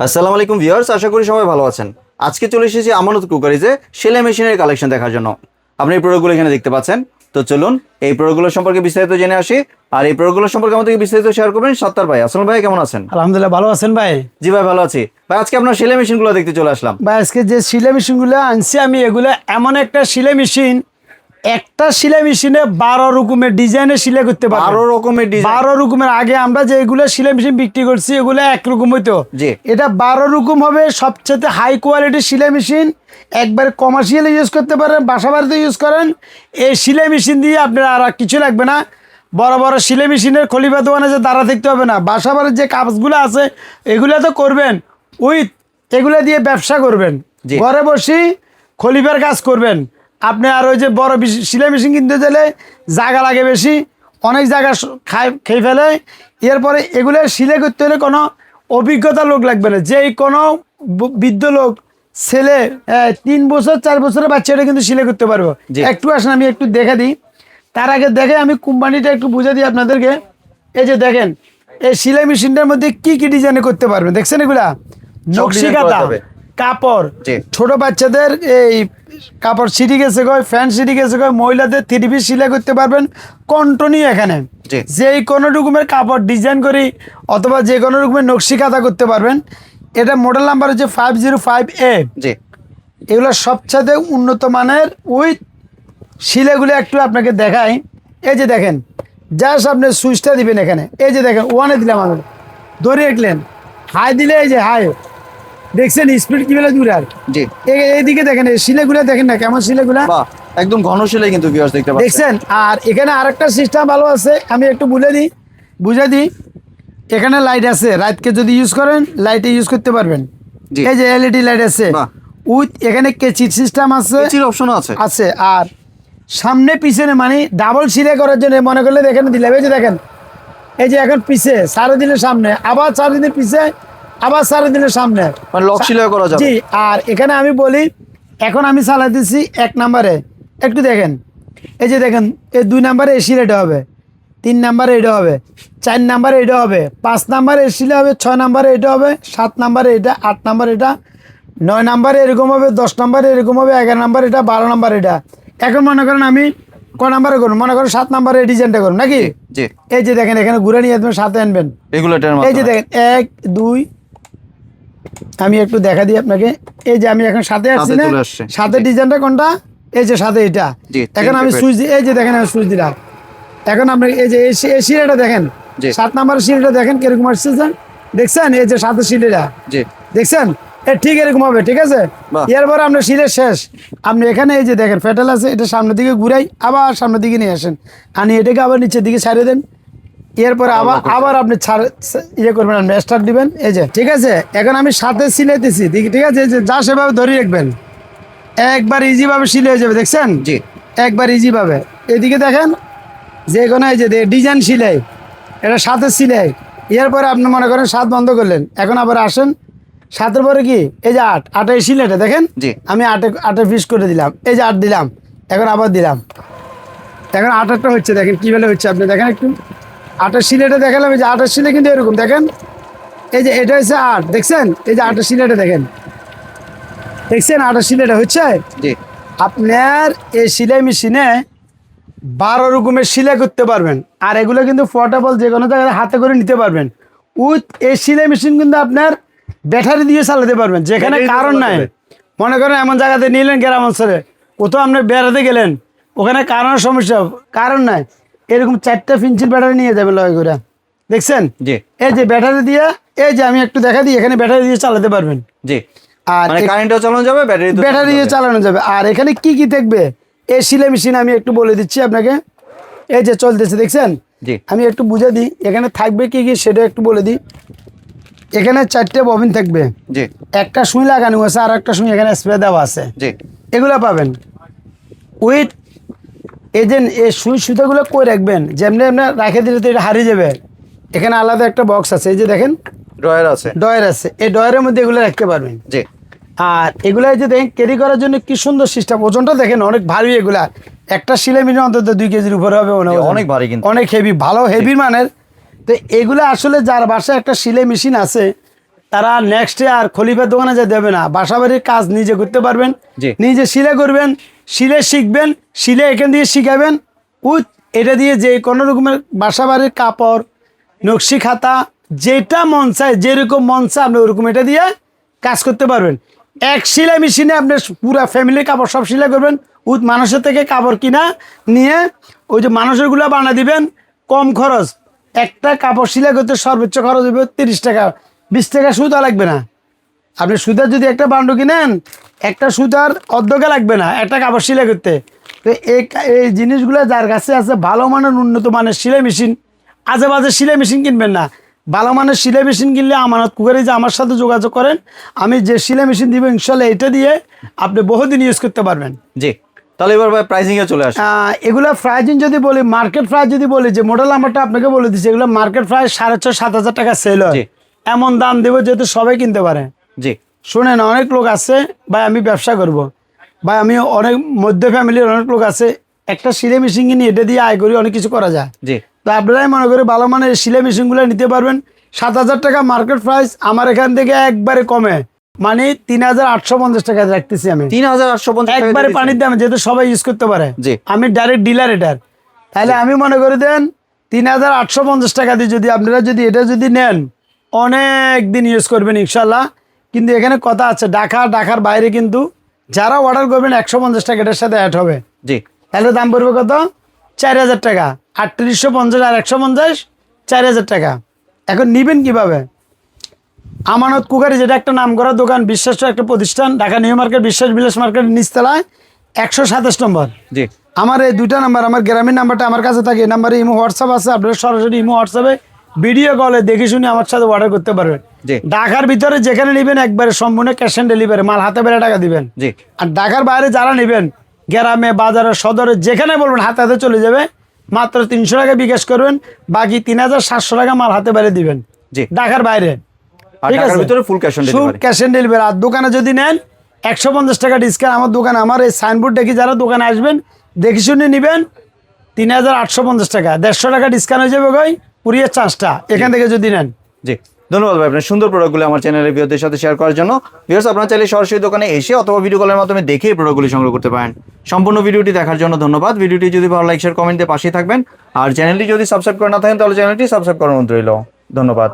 আসসালামু আলাইকুম ভিউয়ার্স, আশা করি সবাই ভালো আছেন। আজকে চলে এসেছি আমানত কুকারিজে সেলাই মেশিনের কালেকশন দেখার জন্য। আপনি এই প্রোডাক্টগুলো এখানে দেখতে পাচ্ছেন। তো চলুন এই প্রোডাক্টগুলো সম্পর্কে বিস্তারিত জেনে আসি। আর এই প্রোডাক্টগুলো সম্পর্কে আমাদেরকে বিস্তারিত শেয়ার করবেন সত্তার ভাই। আসসালামু ভাই, কেমন আছেন? আলহামদুলিল্লাহ, ভালো আছেন ভাই? জি ভাই, ভালো আছি ভাই। আজকে আপনার সেলাই মেশিনগুলো দেখতে চলে আসলাম ভাই, আজকে যে সেলাই মেশিনগুলো আনছি আমি, এগুলো এমন একটা সেলাই মেশিন, একটা সেলাই মেশিনে 12 রকমের ডিজাইনের সেলাই করতে পারবেন। 12 রকমের ডিজাইন। 12 রকমের। আগে আমরা যেগুলো সেলাই মেশিন বিক্রি করছি এগুলো একরকম হইতো, জি। এটা 12 রকম হবে। সবচেয়ে হাই কোয়ালিটির সেলাই মেশিন, একবার কমার্শিয়ালে ইউজ করতে পারেন, বাসা বাড়িতে ইউজ করেন। এই সেলাই মেশিন দিয়ে আপনার আর কিছু লাগবে না। বড় বড় সেলাই মেশিনের খলিফা দোকানে যে দাঁড়া থাকতে হবে না। বাসা বাড়ির যে কাজগুলো আছে এগুলো তো করবেন, উইথ এগুলো দিয়ে ব্যবসা করবেন, জি। ঘরে বসে খলিফার কাজ করবেন আপনি। আর ওই যে বড় সেলাই মেশিন কিনতে গেলে জায়গা লাগে বেশি, অনেক জায়গা খেয়ে ফেলে। এরপরে এগুলো সেলাই করতে হলে কোনো অভিজ্ঞতা লোক লাগবে না। যেই কোনো বৃদ্ধ লোক, ছেলে 3 বছর 4 বছরের বাচ্চাটা কিন্তু সেলাই করতে পারবো। জি। একটু আসেন আমি একটু দেখে দিই। তার আগে দেখে আমি কোম্পানিটা একটু বুঝে দিই আপনাদেরকে। এই যে দেখেন, এই সেলাই মেশিনটার মধ্যে কি কি ডিজাইন করতে পারবেন, দেখছেন? এগুলা নকশি design করা কাঁথা, যাবে। কাপড়, জি। ছোট বাচ্চাদের এই কাপড় ছিটি গেছে গয়, ফ্যান ছিটি গেছে গয়, মহিলাদের 3 পিস সেলাই করতে পারবেন কন্টনি। এখানে জি। যে কোনো রকমের কাপড় ডিজাইন করি অথবা যে কোনো রকমের নকশি কাঁথা করতে পারবেন। এটা মডেল নাম্বার হচ্ছে 505A। জি। এগুলো সবচেয়ে উন্নত মানের উইথ শিলেগুলো একটু আপনাকে দেখাই। এই যে দেখেন, জাস্ট আপনি সুইচটা দিবেন এখানে। এই যে দেখেন, 1-এ দিলাম, আমি ধরে রাখলেন, হাই দিলে এই যে হাই, দেখছেন স্পিড কি বেলা দূর। আর জি। এইদিকে দেখেন, এই শিলেগুলা দেখেন না কেমন শিলেগুলা, বাহ, একদম ঘন সেলাই কিন্তু ভিউয়ার্স দেখতে পাচ্ছেন। দেখছেন? আর এখানে আরেকটা সিস্টেম ভালো আছে, আমি একটু বুঝে দিই। এখানে লাইট আছে, রাতকে যদি ইউজ করেন লাইটে ইউজ করতে পারবেন। জি। এই যে এলইডি লাইট আছে, বাহ। উইথ এখানে কেচির সিস্টেম আছে, কেচির অপশনও আছে। আছে। আর সামনে পিছনে মানে ডাবল সিলাই করার জন্য মনে করলে এখানে দিলাম। এই যে দেখেন, এই যে এখন পিছে সারে দিলে সামনে, আবার সারে দিলে পিছে, আবার সারে দিলে সামনে, মানে লক সেলাই করা যাবে। জি। আর এখানে আমি বলি, এখন আমি চালাই দিচ্ছি 1 নাম্বারে, একটু দেখেন। এই যে দেখেন, এই 2 নাম্বারে এসি এটা হবে, 3 নাম্বারে এটা হবে, 4 নাম্বারে এটা হবে, 5 নাম্বারে এসি হবে, 6 নাম্বারে এটা হবে, 7 নাম্বারে এটা, 8 নাম্বারে এটা, 9 নাম্বারে এরকম হবে, 10 নাম্বারে এরকম হবে, 11 নাম্বার এটা, 12 নাম্বার এটা। এখন মনে করেন আমি ক নাম্বারে করুন, মনে করেন 7 নাম্বারে এই ডিজাইনটা করুন নাকি। জি। এই যে দেখেন, এখানে ঘুরে নিয়ে তুমি সাথে আনবেন রেগুলেটর এই যে দেখেন 1 2। আমি একটু দেখা দিই আপনাকে। এই যে আমি এখন সাথে আসছি না, চলে আসছে। সাথে ডিজাইনটা কোনটা, এই যে সাথে এটা। জি, এখন আমি সুইচ দিই, এই যে দেখেন আমি সুইচ দিলাম। এখন আপনি এই যে এই সিলেটা দেখেন, জি। 7 নাম্বারের সিলেটা দেখেন কিরকম আসছে, দেখছেন? এই যে সাথে সিলেটা জি। দেখছেন, ঠিক এরকম হবে, ঠিক আছে? বাহ। এরপর আপনার সিলের শেষ, আপনি এখানে এই যে দেখেন ফেটাল আছে, এটা সামনের দিকে ঘুরাই, আবার সামনের দিকে নিয়ে আসেন, আনি এটাকে আবার নিচের দিকে ছাড়িয়ে দেন। এরপরে আবার আপনি ইয়ে করবেন, আপনি স্টার্ট দিবেন। এই যে ঠিক আছে, এখন আমি সাথে সিলাইতেছি, ঠিক আছে? এই যে যা সেভাবে ধরে রাখবেন, একবার ইজি ভাবে সিলে হয়ে যাবে, দেখছেন? জি। একবার ইজি ভাবে। এদিকে দেখেন, যে কোনো এই যে ডিজাইন সিলাই, এটা সাথে সিলাই। এরপরে আপনি মনে করেন 7 বন্ধ করলেন, এখন আবার আসেন 7-এর পরে কি, এই যে 8 এই সিলাইটা দেখেন, জি। আমি 8 পিস করে দিলাম, এই যে 8 দিলাম, এখন আবার দিলাম, এখন 8-টা হচ্ছে, দেখেন কি বেলা হচ্ছে, আপনি দেখেন একটু 8-এর সিলাইটা দেখালাম। এই যে 8-এর সিলাই কিন্তু এরকম দেখেন, এই যে এটা হচ্ছে 8, দেখছেন? এই যে 8-এর সিলাইটা দেখেন, দেখছেন? 8-এর সিলাইটা হচ্ছে। জি। আপনার এই সেলাই মেশিনে 12 রকমের সেলাই করতে পারবেন। আর এগুলো কিন্তু পোর্টেবল, যে কোনো জায়গায় হাতে করে নিতে পারবেন। উইথ এই সেলাই মেশিন কিন্তু আপনার ব্যাটারি দিয়ে চালাতে পারবেন, যেখানে ব্যাটারি দিয়ে কারণ চালাতে নাই। হবে। মনে করেন এমন জায়গাতে নিলেন গ্রাম অঞ্চলে, কোথাও আপনি বেড়াতে গেলেন, ওখানে কারণের সমস্যা, কারণ নাই, এরকম 4টা পেন্সিল ব্যাটারি নিয়ে যাবেন লয় করে, দেখছেন? জি। এই যে ব্যাটারি দিয়ে, এই যে আমি একটু দেখা দিই, এখানে ব্যাটারি দিয়ে চালাতে পারবেন। জি। আর মানে কারেন্টও চালানো যাবে, ব্যাটারি দিয়ে চালানো যাবে। আর এখানে কি কি থাকবে এই সেলাই মেশিন আমি একটু বলে দিচ্ছি আপনাকে। এই যে চলতেছে, দেখছেন? জি। আমি একটু বুঝে দিই, এখানে থাকবে কি কি সেটা একটু বলে দিই। এখানে 4টে ববিন থাকবে, জি। একটা সুই লাগানো আছে, আর একটা সুই এখানে স্প্রে দেওয়া আছে, জি। এগুলো পাবেন। উইথ এই যে এই সুতাগুলো কই রাখবেন, যেমনি আপনার রাখে দিলে তো এটা হারিয়ে যাবে। এখানে আলাদা একটা বক্স আছে, এই যে দেখেন ড্রয়ার আছে। ডয়ার আছে, এই ডয়ারের মধ্যে এগুলো রাখতে পারবেন। জি। আর এগুলা যে দেখেন ক্যারি করার জন্য কি সুন্দর সিস্টেম, ওজনটা দেখেন অনেক ভারী। এগুলা একটা সেলাই মেশিন অন্তত 2 কেজির উপরে হবে, অনেক ভারী কিন্তু। অনেক হেভি, ভালো হেভি মানের। তো এগুলা আসলে যার বাসায় একটা সেলাই মেশিন আছে, তারা নেক্সট আর খলিফার দোকানে যেতে হবে না, বাসা বাড়ির কাজ নিজে করতে পারবেন, জি। নিজে সিলাই করবেন, সিলাই শিখবেন, সিলাই এখান দিয়ে শিখাবেন, উইথ এটা দিয়ে যে কোনো রকমের বাসা বাড়ির কাপড়, নকশি খাতা, যেটা মন চায়, যেরকম মন চায় আপনি ওরকম এটা দিয়ে কাজ করতে পারবেন। এক সেলাই মেশিনে আপনি পুরা ফ্যামিলির কাপড় সব সেলাই করবেন, উইথ মানুষের থেকে কাপড় কিনা নিয়ে ওই যে মানুষেরগুলো বানা দিবেন, কম খরচ। একটা কাপড় সেলাই করতে সর্বোচ্চ খরচ হবে 30 টাকা, 20 টাকা সুতা লাগবে না। আপনি সুতার যদি একটা বান্ডু কিনেন, একটা সুতার অর্ধেকে লাগবে না একটা কাপড় সেলাই করতে। তো এই জিনিসগুলো যার কাছে আছে ভালো মানের উন্নত মানের সেলাই মেশিন, আজে বাজে সেলাই মেশিন কিনবেন না। ভালো মানের সেলাই মেশিন কিনলে আমানত কুকারে যে আমার সাথে যোগাযোগ করেন, আমি যে সেলাই মেশিন দিব ইনশাল্লাহ এটা দিয়ে আপনি বহুদিন ইউজ করতে পারবেন। জি, তাহলে এবার ভাই প্রাইসিংয়ে চলে আসে। এগুলো প্রাইজিং যদি বলি, মার্কেট প্রাইস যদি বলি, যে মডেল নাম্বারটা আপনাকে বলে দিচ্ছি, এগুলো মার্কেট প্রাইস 6,500-7,000 টাকা সেল হয়। জি। এমন দাম দেবো যেহেতু সবাই কিনতে পারে। জি শোনেন, অনেক লোক আছে ভাই আমি ব্যবসা করব, ভাই আমি অনেক মধ্য ফ্যামিলির অনেক লোক আছে, একটা সেলাই মেশিন কিনে এটা দিয়ে আয় করি, অনেক কিছু করা যায়। জি তো আপনারাই মনে করি ভালো মানের সেলাই মেশিনগুলো নিতে পারবেন। 7,000 টাকা মার্কেট প্রাইস, আমার এখান থেকে একবারে কমে, মানে 3,850 টাকা রাখতেছি আমি, 3,850 একবারে পানির দামে, যেহেতু সবাই ইউজ করতে পারে। জি। আমি ডাইরেক্ট ডিলার এটার, তাহলে আমি মনে করে দেন 3,850 টাকা দিয়ে যদি আপনারা যদি এটা যদি নেন, অনেক দিন ইউজ করবেন ইনশাল্লাহ। কিন্তু এখানে কথা আছে, ঢাকার বাইরে কিন্তু যারা অর্ডার করবেন 150 টাকা এটার সাথে অ্যাড হবে। জি তাহলে দাম পড়বে কত? 4,000 টাকা। 3,850 আর 150, 4,000 টাকা। এখন নিবেন কিভাবে? আমানত কুকারি, যেটা একটা নাম করা দোকান, বিশ্বাস একটা প্রতিষ্ঠান, ঢাকা নিউ মার্কেট বিশ্বাস বিলাস মার্কেট নিচতলায় 127 নম্বর। জি আমার এই দুইটা নাম্বার, আমার গ্রামীণ নাম্বারটা আমার কাছে থাকে, এই নাম্বারে ইমো হোয়াটসঅ্যাপ আছে, আপনারা সরাসরি ইমো হোয়াটসঅ্যাপে ভিডিও কলে দেখে শুনে আমার সাথে অর্ডার করতে পারবেন। জি। ঢাকার ভিতরে যেখানে নেবেন একবারে সম্পূর্ণ ক্যাশ অন ডেলিভারি, মাল হাতে বেড়ে টাকা দিবেন। জি আর ঢাকার বাইরে যারা নেবেন, গ্রামে বাজারে সদরে যেখানে বলবেন হাতে হাতে চলে যাবে, মাত্র 300 টাকা বিকাশ করবেন, বাকি 3,700 টাকা মাল হাতে বাইরে দিবেন। জি। ঢাকার বাইরে, আর ঠিক ঢাকার আছে? ভিতরে full cash on delivery. Cash on delivery. আর দোকানে যদি নেন 150 টাকা ডিসকাউন্ট। আমার দোকানে, আমার এই সাইনবোর্ড দেখি যারা দোকানে আসবেন দেখে শুনে নেবেন, 3,850 টাকা, 150 টাকা ডিসকাউন্ট হয়ে যাবে ভাই, কুরিয়ার চার্জটা এখান থেকে যদি নেন। জি ধন্যবাদ ভাই আপনার সুন্দর প্রোডাক্টগুলো আমার চ্যানেলের ভিউয়ারদের সাথে শেয়ার করার জন্য। ভিউয়ার্স, আপনারা চাইলে সরাসরি দোকানে এসে অথবা ভিডিও কলের মাধ্যমে দেখে এই প্রোডাক্টগুলি সংগ্রহ করতে পারেন। সম্পূর্ণ ভিডিওটি দেখার জন্য ধন্যবাদ। ভিডিওটি যদি ভালো লাইক শেয়ার কমেন্টে পাশেই থাকবেন, আর চ্যানেলটি যদি সাবস্ক্রাইব করে না থাকেন তাহলে চ্যানেলটি সাবস্ক্রাইব করার অনুরোধ রইল। ধন্যবাদ।